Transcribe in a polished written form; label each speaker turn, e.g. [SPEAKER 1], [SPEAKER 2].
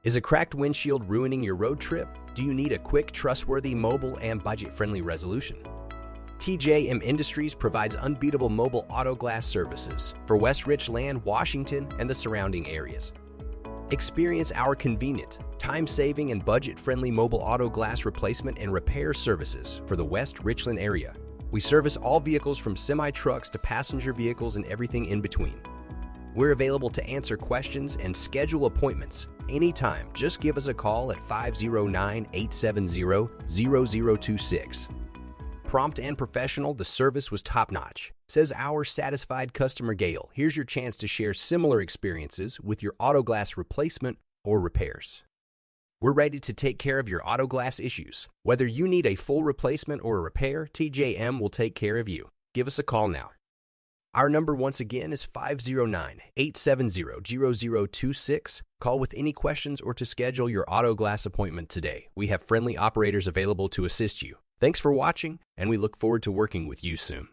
[SPEAKER 1] Is a cracked windshield ruining your road trip? Do you need a quick, trustworthy, mobile, and budget-friendly resolution? TJM Industries provides unbeatable mobile auto glass services for West Richland, Washington, and the surrounding areas. Experience our convenient, time-saving, and budget-friendly mobile auto glass replacement and repair services for the West Richland area. We service all vehicles from semi-trucks to passenger vehicles and everything in between. We're available to answer questions and schedule appointments anytime. Just give us a call at 509-870-0026. Prompt and professional, the service was top-notch, says our satisfied customer Gail. Here's your chance to share similar experiences with your auto glass replacement or repairs. We're ready to take care of your auto glass issues. Whether you need a full replacement or a repair, TJM will take care of you. Give us a call now. Our number once again is 509-870-0026. Call with any questions or to schedule your auto glass appointment today. We have friendly operators available to assist you. Thanks for watching, and we look forward to working with you soon.